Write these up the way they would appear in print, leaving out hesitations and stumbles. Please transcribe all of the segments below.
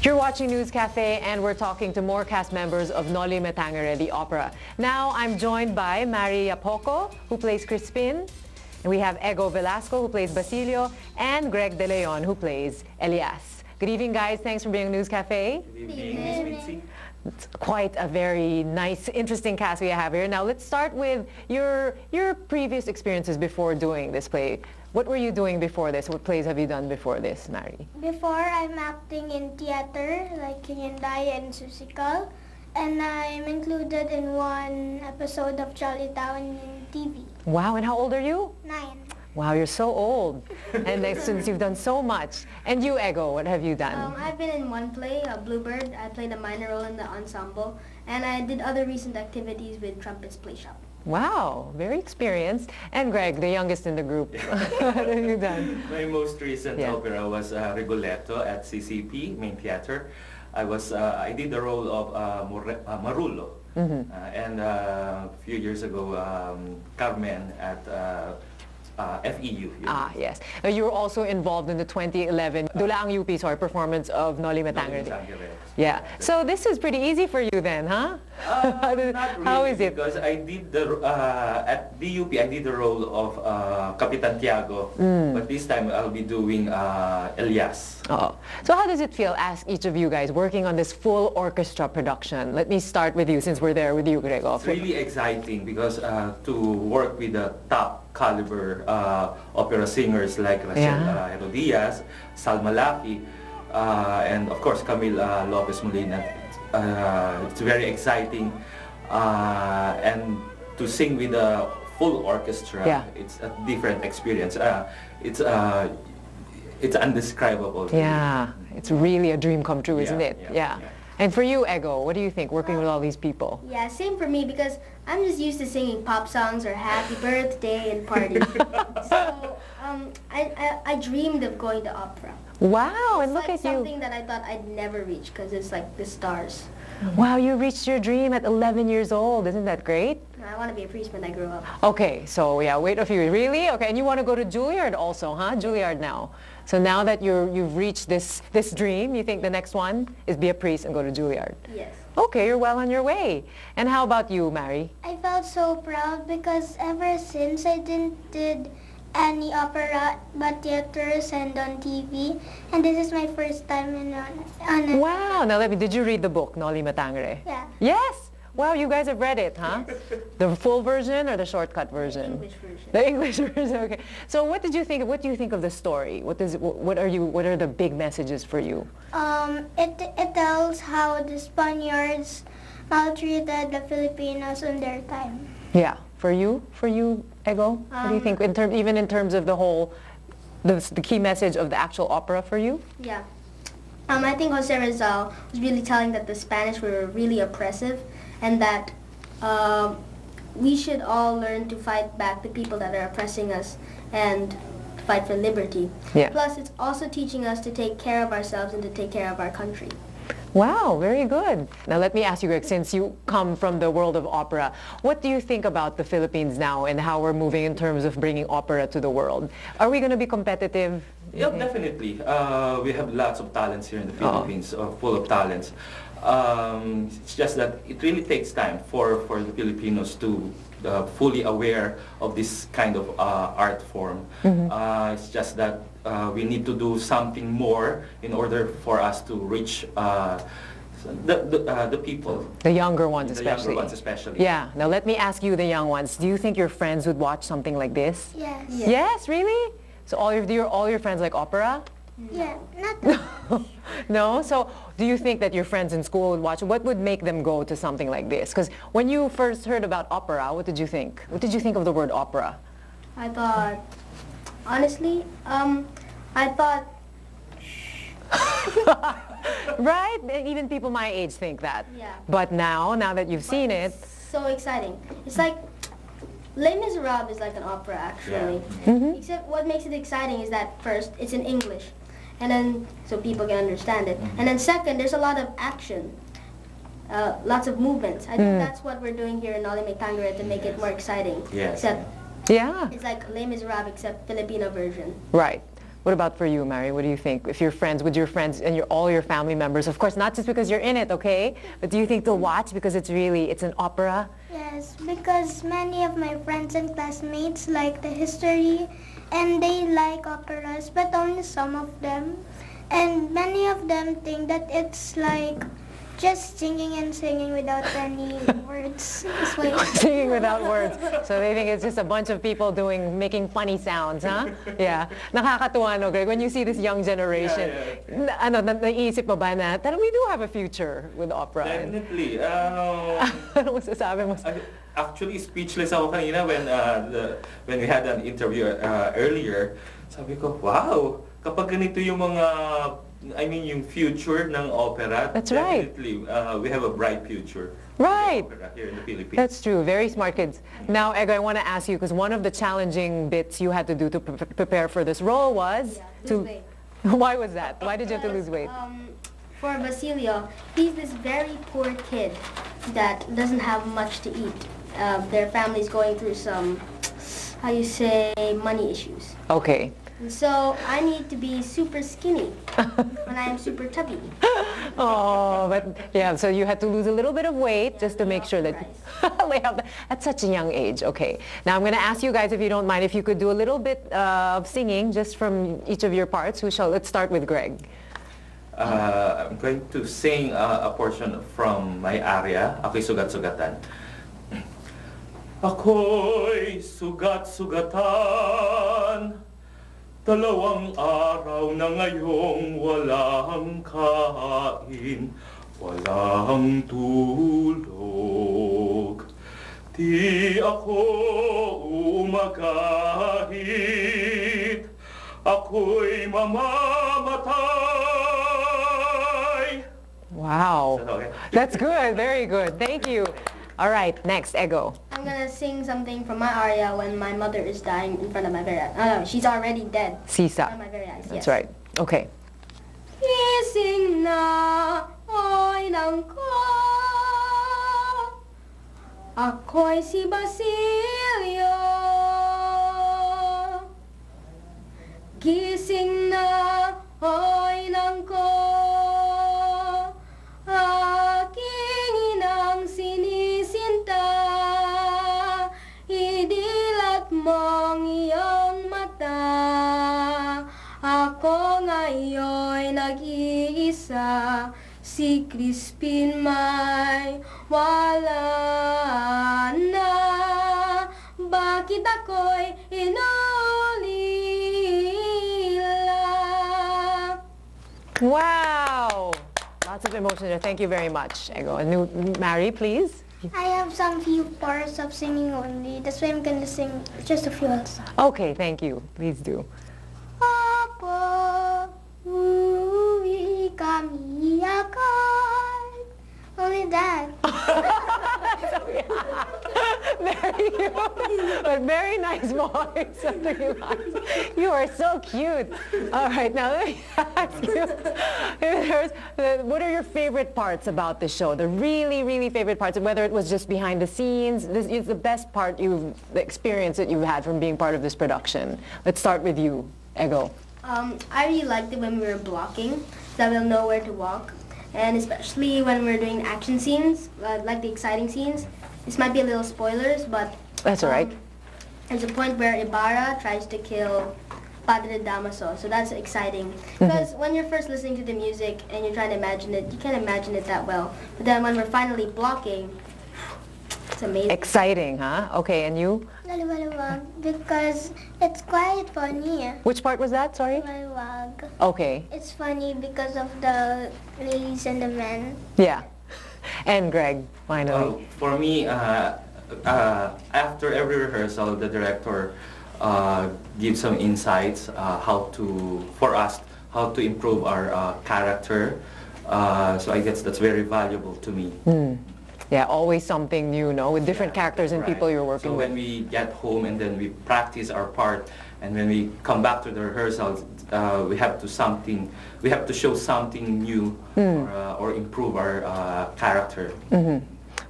You're watching News Cafe, and we're talking to more cast members of Noli the opera. Now, I'm joined by Mary Apoco, who plays Crispin, and we have Ego Velasco, who plays Basilio, and Greg De Leon, who plays Elias. Good evening, guys. Thanks for being on News Cafe. Good evening. It's quite a very nice, interesting cast we have here. Now, let's start with your previous experiences before doing this play. What were you doing before this? What plays have you done before this, Mary? Before, I'm acting in theater, like Hinday and Susikal. And I'm included in one episode of Jolly Town in TV. Wow, and how old are you? 9. Wow, you're so old. And since you've done so much. And you, Ego, what have you done? I've been in one play, Bluebird. I played a minor role in the ensemble. And I did other recent activities with Trumpet's Play Shop. Wow, very experienced. And Greg, the youngest in the group, what have you done? My most recent opera was Rigoletto at CCP, Main Theater. I did the role of Marullo. And a few years ago, Carmen at FEU. Ah, yes. You were also involved in the 2011 Dulaang UP, performance of Noli Me Tangere. Yeah. So this is pretty easy for you then, huh? Not really, how is it? Because I did at DUP, I did the role of Capitan Tiago, but this time I'll be doing Elias. Oh. So how does it feel, ask each of you guys, working on this full orchestra production? Let me start with you, since we're there with you, Greg. It's really exciting because to work with the top caliber opera singers like Rachel Herodias, Salma Laki, and of course Camille Lopez Molina. It's very exciting, and to sing with a full orchestra, it's a different experience. It's indescribable. Really. Yeah, it's really a dream come true, isn't it? Yeah. And for you, Ego, what do you think, working with all these people? Yeah, same for me, because I'm just used to singing pop songs or happy birthday and parties. So I dreamed of going to opera. Wow, and it's look like at you. Something that I thought I'd never reach, because it's like the stars. Wow, you reached your dream at 11 years old. Isn't that great? I want to be a priest when I grow up. Okay, so yeah, wait a few. Really? Okay, and you want to go to Juilliard also, huh? Juilliard now. So now that you've reached this dream, you think the next one is be a priest and go to Juilliard? Yes. Okay, you're well on your way. And how about you, Mary? I felt so proud because ever since I did any opera but theaters and on TV, and this is my first time on it. Wow, now did you read the book, Noli Me Tangere? Yeah. Yes? Wow, you guys have read it, huh? Yes. The full version or the shortcut version? The English version. The English version, okay. So what did you think, what do you think of the story? What are the big messages for you? It tells how the Spaniards maltreated the Filipinos in their time. Yeah. For you, Ego? What do you think, even in terms of the whole, the key message of the actual opera for you? Yeah. I think Jose Rizal was really telling that the Spanish were really oppressive, and that we should all learn to fight back the people that are oppressing us and fight for liberty. Yeah. Plus, it's also teaching us to take care of ourselves and to take care of our country. Wow, very good. Now let me ask you, Greg, since you come from the world of opera, what do you think about the Philippines now and how we're moving in terms of bringing opera to the world? Are we going to be competitive? Yeah, definitely. We have lots of talents here in the Philippines, full of talents. It's just that it really takes time for the Filipinos to fully aware of this kind of art form. It's just that we need to do something more in order for us to reach the people. The younger ones especially. especially. The younger ones especially. Yeah. Now let me ask you, the young ones, do you think your friends would watch something like this? Yes. Yes, really? So all your friends like opera? Yeah, not No? So do you think that your friends in school would watch? What would make them go to something like this? Because when you first heard about opera, what did you think? What did you think of the word opera? I thought, honestly, I thought... Right? Even people my age think that. Yeah. But now that you've seen it... so exciting. It's like, Les Miserables is like an opera, actually. Yeah. Except what makes it exciting is that first, it's in English. And then, so people can understand it. And then second, there's a lot of action. Lots of movements. I think that's what we're doing here in Noli Me Tangere to make it more exciting. Yes. Except Yeah. it's like Les Miserables except Filipino version. Right. What about for you, Mary? What do you think? If you're friends with your friends and all your family members, of course, not just because you're in it, okay? But do you think they'll watch because it's an opera? Yes, because many of my friends and classmates like the history and they like operas, but only some of them. And many of them think that it's like just singing and singing without any words. That's why Singing without words. So they think it's just a bunch of people making funny sounds, huh? Yeah. Nakakatuwa, no, Greg? When you see this young generation, naisip mo ba na, we do have a future with opera? Definitely. Ano masasabi mo? Actually, speechless ako kanina when we had an interview earlier. Sabi ko, wow, kapag ganito yung mga yung future ng opera. That's right. Definitely, we have a bright future. Right. Opera here in the Philippines. That's true. Very smart kids. Now, Ego, I want to ask you, because one of the challenging bits you had to do to prepare for this role was lose weight. Why was that? Why did you have to lose weight? For Basilio, he's this very poor kid that doesn't have much to eat. Their family's going through some, money issues. Okay. So I need to be super skinny when I am super tubby. Oh, but yeah, so you had to lose a little bit of weight just to make sure that at such a young age. Okay. Now I'm going to ask you guys, if you don't mind, if you could do a little bit of singing just from each of your parts. Let's start with Greg. I'm going to sing a portion from my aria, Ako'y Sugat-Sugatan. Ako'y sugat-sugatan, 2 araw na ngayong walang kain, walang tulog. Di ako umagahit, ako'y mamamatay. Wow. Okay? That's good. Very good. Thank you. All right, next, Ego. I'm gonna sing something from my aria when my mother is dying in front of my very eyes. Oh no, she's already dead. Sisa. In front of my very eyes. That's yes. right. Okay. Gising na, oy nang ko. Ako'y si Basilio. Gising na, oy nang ko. Aking inang sinisinta, idilat mong iyong mata. Ako ngayon'y nag-iisa, si Crispin may wala na. Bakit ako'y inulila? Wow. Lots of emotion there. Thank you very much, Ego. And Mary, please. I have some few parts of singing only. That's why I'm gonna sing just a few also. Okay, thank you. Please do. Papa, uwi kami agad. Only that. Very cute. But very nice voice. You are so cute. All right, now let me ask you, what are your favorite parts about the show? The really, really favorite parts, whether it was just behind the scenes. This is the best part the experience that you've had from being part of this production. Let's start with you, Ego. I really liked it when we were blocking, so we'll know where to walk. And especially when we're doing action scenes, like the exciting scenes. This might be a little spoilers, but That's all right. There's a point where Ibarra tries to kill Padre Damaso, so that's exciting. Because when you're first listening to the music and you're trying to imagine it, you can't imagine it that well. But then when we're finally blocking, it's amazing. Exciting, huh? Okay, and you? Laliwaliwag, because it's quite funny. Which part was that? Sorry. Laliwaliwag. Okay. It's funny because of the ladies and the men. Yeah. And Greg, finally. For me, after every rehearsal, the director gives some insights for us how to improve our character. So I guess that's very valuable to me. Yeah, always something new, no? With different characters and people you're working so with. when we get home and then we practice our part, and when we come back to the rehearsals, we have to show something new or improve our character.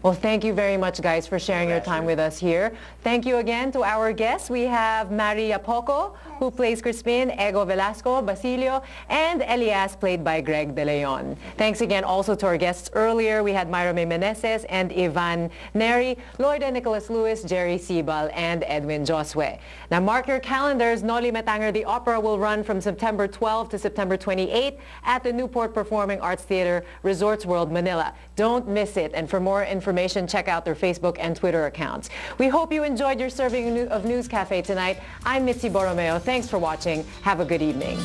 Well, thank you very much, guys, for sharing your time with us here. Thank you again to our guests. We have Maria Poco, who plays Crispin, Ego Velasco, Basilio, and Elias, played by Greg De Leon. Thanks again also to our guests earlier. We had Myra May Meneses and Ivan Neri, Lloyda Nicholas Lewis, Jerry Sibal, and Edwin Josue. Now, mark your calendars. Noli Me Tangere the Opera will run from September 12 to September 28 at the Newport Performing Arts Theater, Resorts World, Manila. Don't miss it. And for more information, check out their Facebook and Twitter accounts. We hope you enjoyed your serving of News Cafe tonight. I'm Mitzi Borromeo. Thanks for watching. Have a good evening.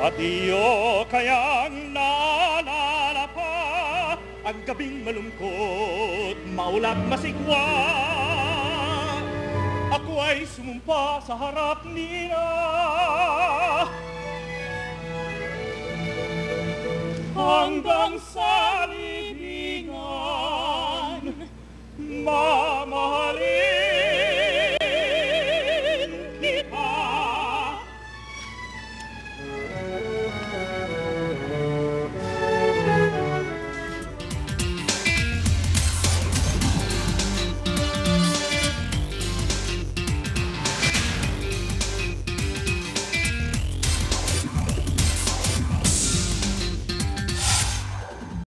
At iyo kayang nananapa ang gabing malungkot, maulap masigwa. Ako ay sumumpa sa harap niya. Hanggang sa libingan,